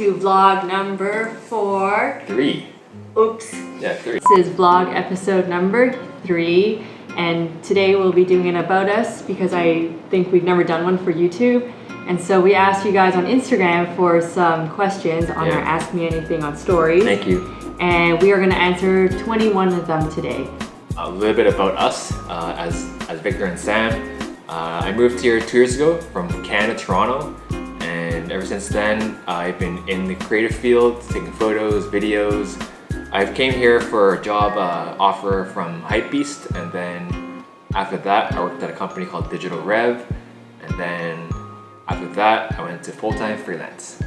to vlog number 4. 3. Oops. Yeah, 3. This is vlog episode number 3, and today we'll be doing an about us because I think we've never done one for YouTube. And so we asked you guys on Instagram for some questions on our Ask Me Anything on stories. Thank you. And we are going to answer 21 of them today. A little bit about us as Victor and Sam. I moved here 2 years ago from Canada, Toronto, and ever since then I've been in the creative field, taking photos, videos. I came here for a job offer from Hypebeast, and then after that I worked at a company called Digital Rev, and then after that I went to full-time freelance.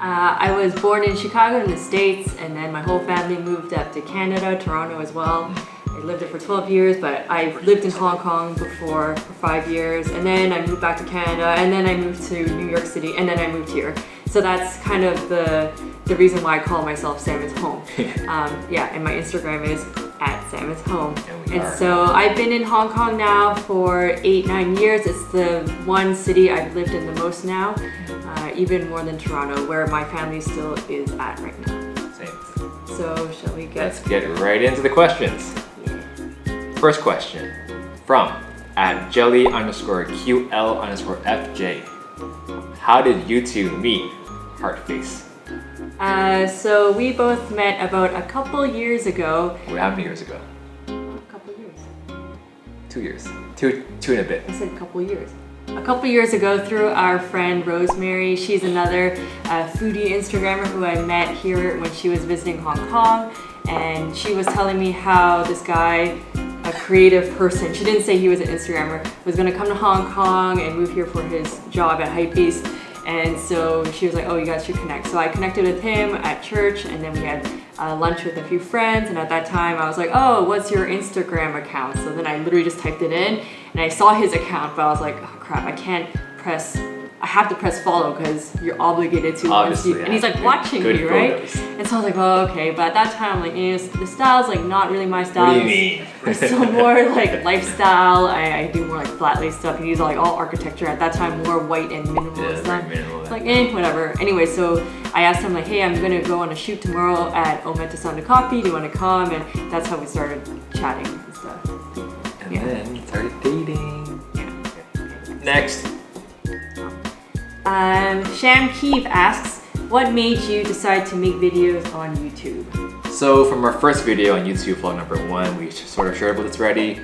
I was born in Chicago in the States, and then my whole family moved up to Canada, Toronto as well. I lived there for 12 years, but I lived in Hong Kong before for 5 years, and then I moved back to Canada, and then I moved to New York City, and then I moved here. So that's kind of the reason why I call myself Sam is Home. And my Instagram is @SamIsHome. And so I've been in Hong Kong now for 8-9 years. It's the one city I've lived in the most now, even more than Toronto, where my family still is at right now. Same. So shall we Let's get right into the questions. First question from @jelly_QL_FJ. How did you two meet? Heart face. So we both met about a couple years ago. Wait, how many years ago? A couple years. 2 years. Two and a bit. I said a couple years. A couple years ago through our friend Rosemary. She's another foodie Instagrammer who I met here when she was visiting Hong Kong, and she was telling me how this guy, a creative person, she didn't say he was an Instagrammer, was going to come to Hong Kong and move here for his job at Hypebeast. And so she was like, oh, you guys should connect. So I connected with him at church, and then we had lunch with a few friends, and at that time I was like, oh, what's your Instagram account? So then I literally just typed it in, and I saw his account, but I was like, oh crap, I have to press follow because you're obligated to. Obviously, and he's like watching me, right? And so I was like, oh, okay. But at that time, I'm like, the style's like not really my style. What do you mean? It's still more like lifestyle. I do more like flat lace stuff. He used like all architecture at that time, more white and minimal stuff. It's like, whatever. Anyway, so I asked him like, hey, I'm gonna go on a shoot tomorrow at Omenta Sound of Coffee. Do you want to come? And that's how we started chatting and stuff. And then started dating. Next. Sham Keeve asks, what made you decide to make videos on YouTube? So from our first video on YouTube, vlog number 1, we sort of shared about this already.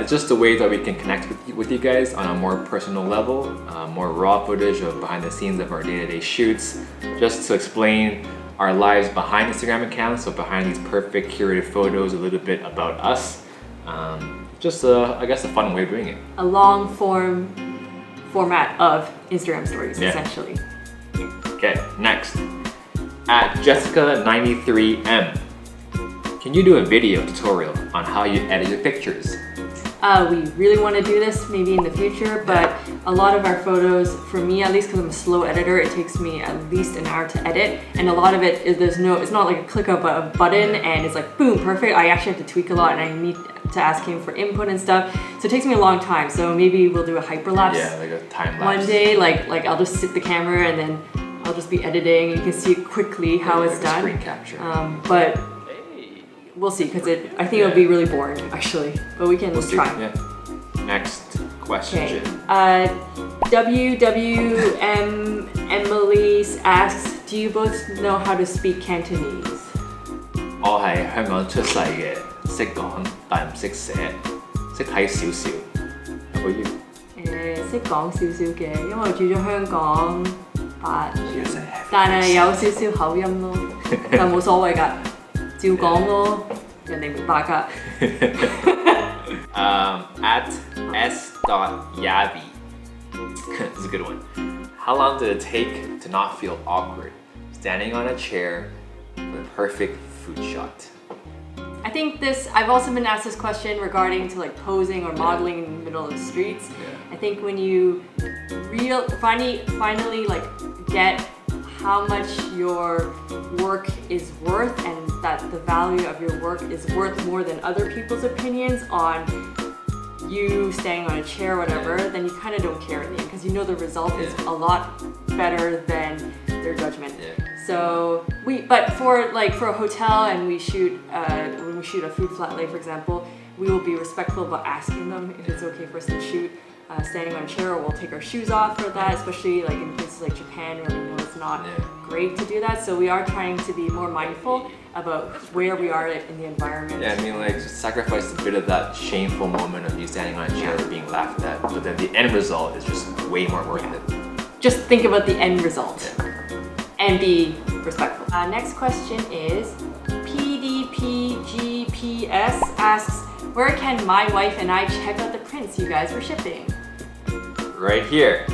It's just a way that we can connect with you guys on a more personal level, more raw footage of behind the scenes of our day-to-day shoots, just to explain our lives behind Instagram accounts, so behind these perfect curated photos, a little bit about us. Just I guess a fun way of doing it. A long format of Instagram stories, essentially. Okay, next. @Jessica93M. Can you do a video tutorial on how you edit your pictures? We really want to do this maybe in the future, but a lot of our photos, for me at least, because I'm a slow editor, it takes me at least an hour to edit, and a lot of it is it's not like a click of a button and it's like boom, perfect. I actually have to tweak a lot, and I need to ask him for input and stuff, so it takes me a long time. So maybe we'll do a hyperlapse. Yeah, like a time lapse. One day, like I'll just sit the camera and then I'll just be editing. You can see quickly how it's done. Screen capture. But we'll see, because I think it'll be really boring actually. But we'll try. Yeah. Next question. Okay. WWM Emily asks, do you both know how to speak Cantonese? 我係香港出世嘅，識講但唔識寫，識睇少少。How about you? 識講少少嘅，因為我住咗香港8年，但係有少少口音咯，但冇所謂㗎，照講咯，人哋明白㗎。@s.yavi. This is a good one. How long did it take to not feel awkward standing on a chair with a perfect food shot? I think I've also been asked this question regarding to like posing or modeling in the middle of the streets. I think when you finally like get how much your work is worth, and that the value of your work is worth more than other people's opinions on you staying on a chair or whatever, then you kind of don't care in the end, because you know the result is a lot better than their judgment. Yeah. So but for a hotel and we shoot when we shoot a food flat lay, for example, we will be respectful about asking them if it's okay for us to shoot standing on a chair, or we'll take our shoes off for that, especially like in places like Japan where we know it's not great to do that. So we are trying to be more mindful about where we are in the environment. Yeah, I mean, like, just sacrifice a bit of that shameful moment of you standing on a chair or being laughed at, but then the end result is just way more worth it. Just think about the end result and be respectful. Next question is PDPGPS asks, where can my wife and I check out the prints you guys were shipping? Right here.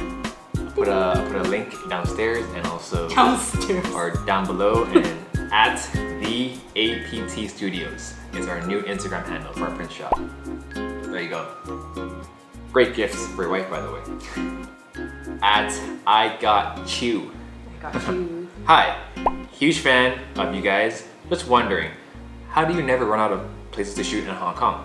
Put a link downstairs and also or down below, and at the APT Studios is our new Instagram handle for our print shop. There you go. Great gifts for your wife, by the way. At I Got You. I got you. Hi, huge fan of you guys. Just wondering, how do you never run out of places to shoot in Hong Kong?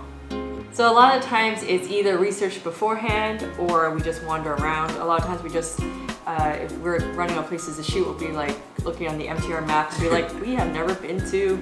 So a lot of times it's either research beforehand or we just wander around. A lot of times we just, if we're running out of places to shoot, we'll be like looking on the MTR map and be like, we have never been to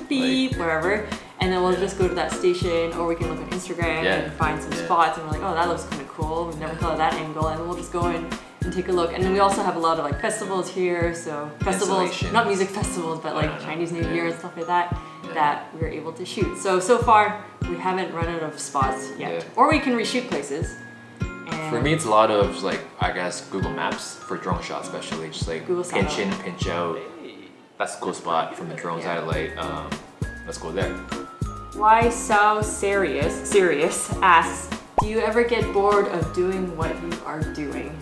beep, wherever. And then we'll just go to that station, or we can look on Instagram and find some spots and we're like, oh, that looks kind of cool. We've never thought of that angle, and then we'll just go in and take a look. And then we also have a lot of like festivals here, so festivals, not music festivals, but like Chinese New Year and stuff like that, that we're able to shoot. So far, we haven't run out of spots yet. Or we can reshoot places. And for me, it's a lot of like, I guess, Google Maps for drone shots, especially. Just like pinch in, pinch out. That's a cool spot from the drone satellite. Let's go there. Why So Serious asks, do you ever get bored of doing what you are doing?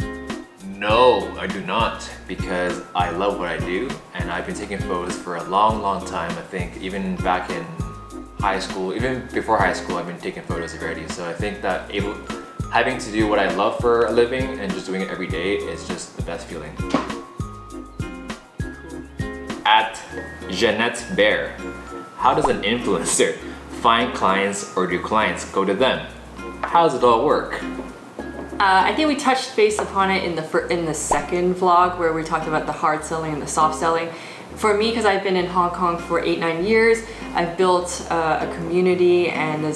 No, I do not, because I love what I do, and I've been taking photos for a long time. I think even back in high school, even before high school, I've been taking photos already. So I think that having to do what I love for a living and just doing it every day is just the best feeling. At Jeanette Bear, how does an influencer find clients, or do clients go to them? How does it all work? I think we touched base upon it in the second vlog where we talked about the hard selling and the soft selling. For me, because I've been in Hong Kong for 8-9 years, I've built a community, and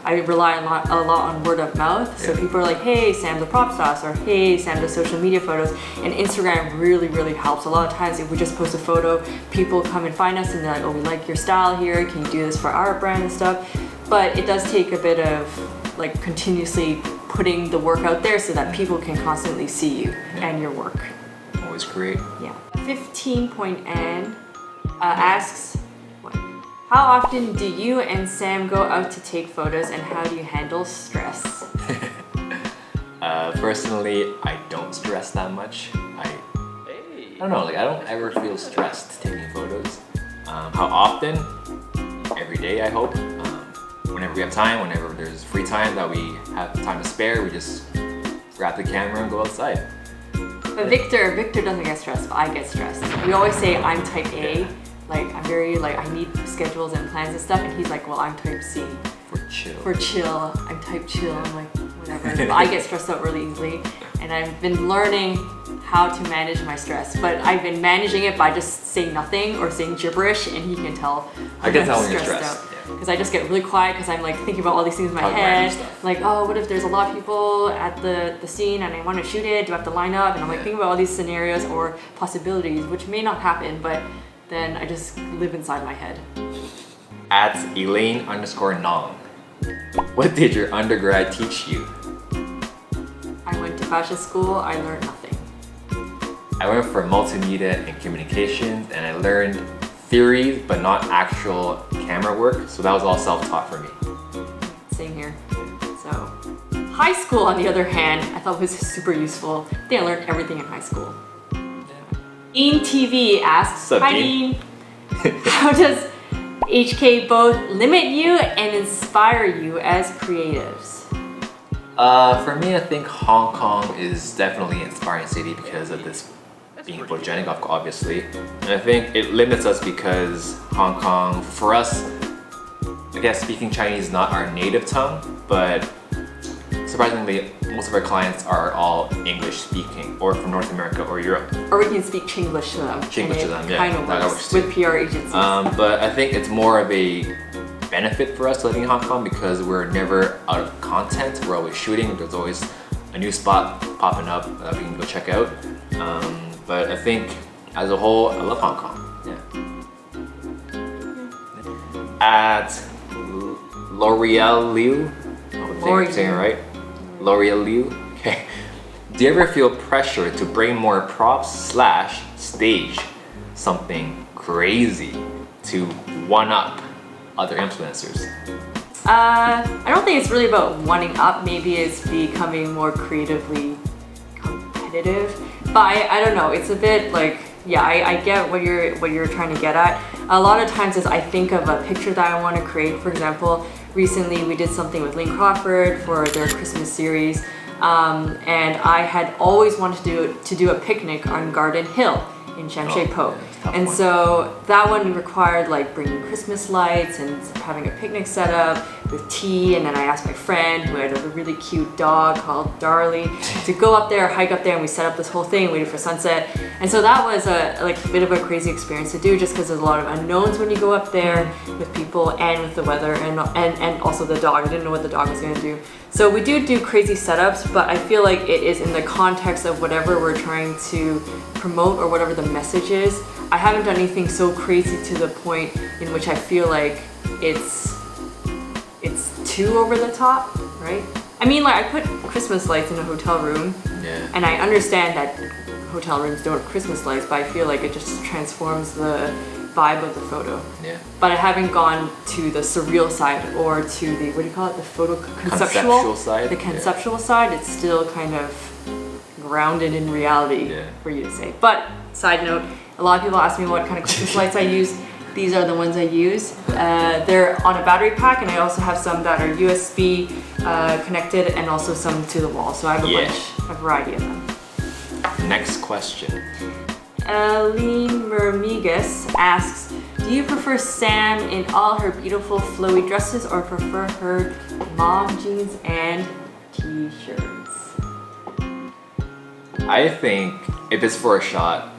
I rely a lot on word of mouth. So people are like, hey, Sam the prop sauce, or hey, Sam the social media photos. And Instagram really helps. A lot of times if we just post a photo, people come and find us and they're like, oh, we like your style here. Can you do this for our brand and stuff? But it does take a bit of like continuously putting the work out there so that people can constantly see you and your work. Always great. Yeah. 15.n asks, how often do you and Sam go out to take photos, and how do you handle stress? Personally, I don't stress that much. I don't know, like I don't ever feel stressed taking photos. How often? Every day, I hope. Whenever we have time, whenever there's free time that we have time to spare, we just grab the camera and go outside. But Victor doesn't get stressed, but I get stressed. We always say I'm type A. Like I'm very I need schedules and plans and stuff, and he's like, well, I'm type C. For chill. I'm type chill. I'm like, whatever. But I get stressed out really easily, and I've been learning how to manage my stress. But I've been managing it by just saying nothing or saying gibberish, and he can tell. I can tell when you're stressed. Because I just get really quiet because I'm like thinking about all these things in my head. Like, oh, what if there's a lot of people at the scene and I want to shoot it? Do I have to line up? And I'm like thinking about all these scenarios or possibilities, which may not happen, but then I just live inside my head. At Elaine_Nong, what did your undergrad teach you? I went to fashion school. I learned nothing. I went for multimedia and communications, and I learned theory but not actual camera work, so that was all self-taught for me. Same here. So high school, on the other hand, I thought was super useful. I think I learned everything in high school. Dean TV asks, hi Dean, how does HK both limit you and inspire you as creatives? For me, I think Hong Kong is definitely an inspiring city because of this being photogenic, obviously. And I think it limits us because Hong Kong, for us, I guess speaking Chinese is not our native tongue, but surprisingly, most of our clients are all English speaking, or from North America or Europe. Or we can speak Chinglish to them. Chinglish to them, yeah. Kind of that works too. with PR agencies. But I think it's more of a benefit for us living in Hong Kong because we're never out of content. We're always shooting. There's always a new spot popping up that we can go check out. But I think as a whole, I love Hong Kong. Yeah. At L'Oreal Liu, I'm saying it right? L'Oreal Liu. Okay. Do you ever feel pressure to bring more props / stage something crazy to one up other influencers? I don't think it's really about wanting up. Maybe it's becoming more creatively competitive. But I don't know. It's a bit like, yeah, I get what you're trying to get at. A lot of times as I think of a picture that I want to create, for example, recently we did something with Lynn Crawford for their Christmas series. And I had always wanted to do a picnic on Garden Hill in Shamshui-Po. And so that one required like bringing Christmas lights and having a picnic set up with tea, and then I asked my friend who had a really cute dog called Darlie to go up there, hike up there, and we set up this whole thing, waited for sunset. And so that was a bit of a crazy experience to do, just because there's a lot of unknowns when you go up there with people and with the weather and also the dog. I didn't know what the dog was going to do. So we do crazy setups, but I feel like it is in the context of whatever we're trying to promote or whatever the message is. I haven't done anything so crazy to the point in which I feel like it's too over the top, right? I mean, like I put Christmas lights in a hotel room, and I understand that hotel rooms don't have Christmas lights, but I feel like it just transforms the vibe of the photo. Yeah. But I haven't gone to the surreal side or to the, what do you call it, the photo conceptual side. The conceptual side. It's still kind of grounded in reality for you to say. But side note, a lot of people ask me what kind of Christmas lights I use. These are the ones I use. They're on a battery pack, and I also have some that are USB connected, and also some to the wall. So I have a variety of them. Next question. Aline Mermigas asks, do you prefer Sam in all her beautiful flowy dresses or prefer her mom jeans and t-shirts? I think if it's for a shot,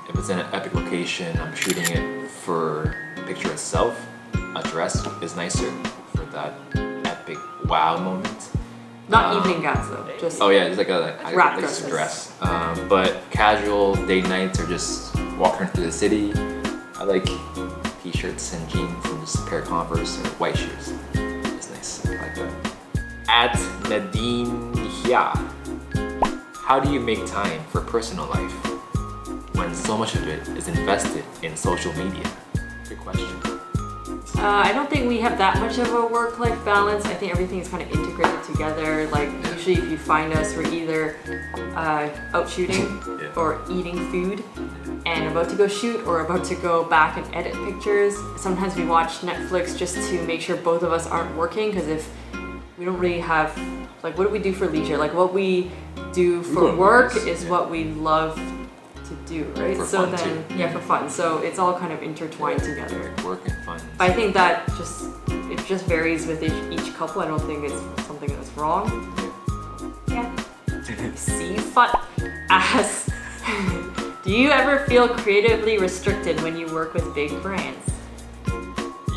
if it's in an epic location, I'm shooting it for the picture itself, a dress is nicer for that epic wow moment. Not evening gowns though, just it's like a wrap dress. But casual date nights or just walking through the city, I like t-shirts and jeans and just a pair of Converse or white shoes. It's nice, I like that. At Nadine Hia, how do you make time for personal life when so much of it is invested in social media? Good question. I don't think we have that much of a work-life balance. I think everything is kind of integrated together. Like usually if you find us, we're either out shooting or eating food and about to go shoot or about to go back and edit pictures. Sometimes we watch Netflix just to make sure both of us aren't working, because if we don't really have, like, what do we do for leisure? Like what we do for work is what we love to do, right? For so fun then, too. for fun. So it's all kind of intertwined together. Work and fun. But I think that it just varies with each couple. I don't think it's something that's wrong. Yeah. See, fun. Asks, do you ever feel creatively restricted when you work with big brands?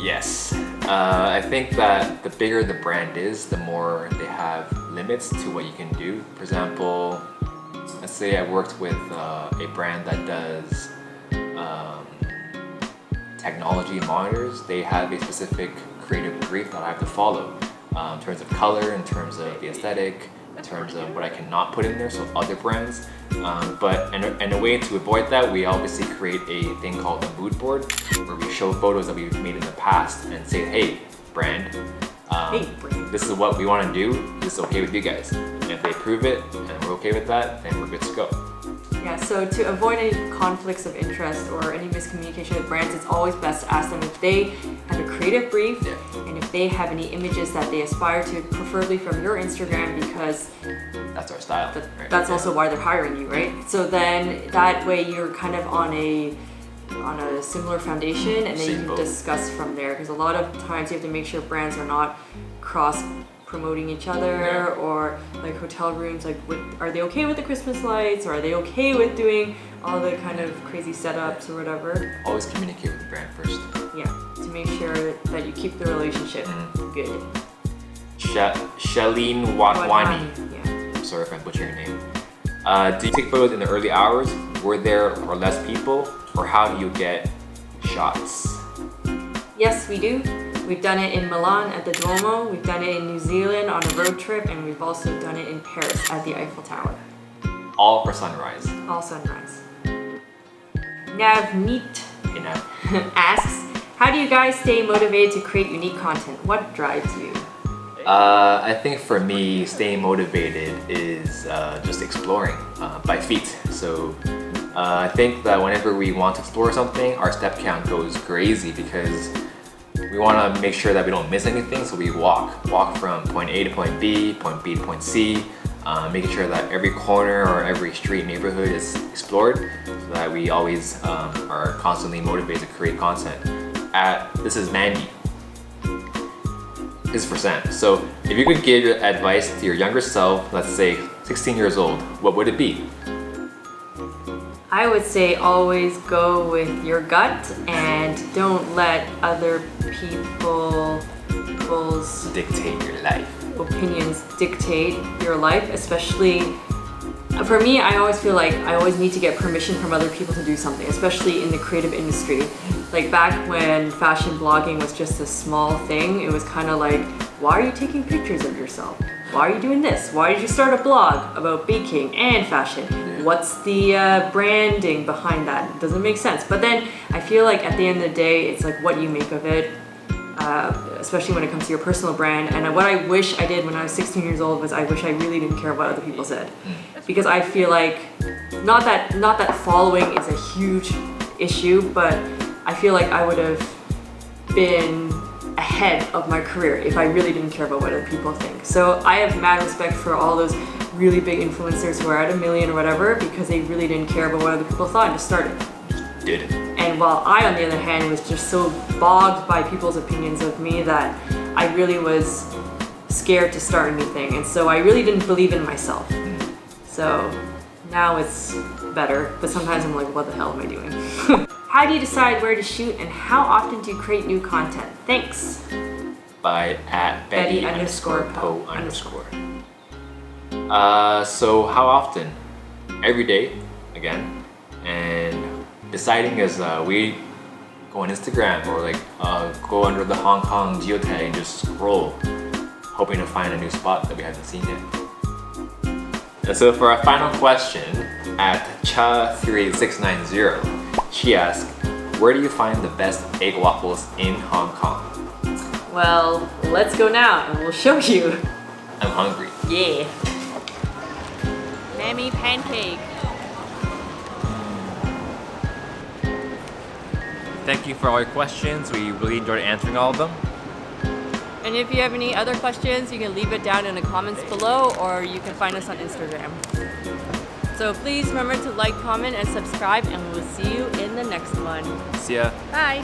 Yes. I think that the bigger the brand is, the more they have limits to what you can do. For example, let's say I worked with a brand that does technology monitors. They have a specific creative brief that I have to follow in terms of color, in terms of the aesthetic, in terms of what I cannot put in there, so other brands. But in a way to avoid that, we obviously create a thing called a mood board, where we show photos that we've made in the past and say, hey, brand, this is what we want to do. This is okay with you guys. And if they approve it and we're okay with that, then we're good to go. Yeah, so to avoid any conflicts of interest or any miscommunication with brands, it's always best to ask them if they have a creative brief and if they have any images that they aspire to, preferably from your Instagram, because that's our style. That's also why they're hiring you, right? So then that way you're kind of on a similar foundation, and then you can discuss from there, because a lot of times you have to make sure brands are not cross promoting each other, or like hotel rooms, like are they okay with the Christmas lights, or are they okay with doing all the kind of crazy setups or whatever. Always communicate with the brand first. Yeah, to make sure that you keep the relationship good. Shaleen Watwani. Yeah. Sorry if I butchered your name. Do you take photos in the early hours? Were there or less people? Or how do you get shots? Yes, we do. We've done it in Milan at the Duomo, we've done it in New Zealand on a road trip, and we've also done it in Paris at the Eiffel Tower. All for sunrise. All sunrise. Navneet asks, how do you guys stay motivated to create unique content? What drives you? I think for me, staying motivated is just exploring by feet. So I think that whenever we want to explore something, our step count goes crazy because we want to make sure that we don't miss anything. So we walk from point A to point B to point C, making sure that every corner or every street neighborhood is explored so that we always are constantly motivated to create content. This is Mandy. This is for Sam. So if you could give advice to your younger self, let's say 16 years old, what would it be? I would say always go with your gut and don't let other people's Dictate your life. Opinions dictate your life, especially for me. I always feel like I always need to get permission from other people to do something, especially in the creative industry. Like back when fashion blogging was just a small thing, it was kind of like, why are you taking pictures of yourself? Why are you doing this? Why did you start a blog about baking and fashion? What's the branding behind that? It doesn't make sense. But then I feel like at the end of the day, it's like what you make of it, especially when it comes to your personal brand. And what I wish I did when I was 16 years old was I wish I really didn't care what other people said. Because I feel like, not that following is a huge issue, but I feel like I would have been ahead of my career if I really didn't care about what other people think. So I have mad respect for all those really big influencers who are at 1 million or whatever because they really didn't care about what other people thought and just started. Did it. And while I, on the other hand, was just so bogged by people's opinions of me that I really was scared to start anything. And so I really didn't believe in myself. So now it's better, but sometimes I'm like, what the hell am I doing? How do you decide where to shoot and how often do you create new content? Thanks. By @Betty_Po_. So how often? Every day, again. And deciding is we go on Instagram or like go under the Hong Kong geotag and just scroll, hoping to find a new spot that we haven't seen yet. And so for our final question, @Cha38690, she asked, where do you find the best egg waffles in Hong Kong? Well, let's go now and we'll show you. I'm hungry. Yeah. Mammy pancake. Thank you for all your questions. We really enjoyed answering all of them. And if you have any other questions, you can leave it down in the comments below or you can find us on Instagram. So please remember to like, comment, and subscribe, and we'll see you in the next one. See ya. Bye.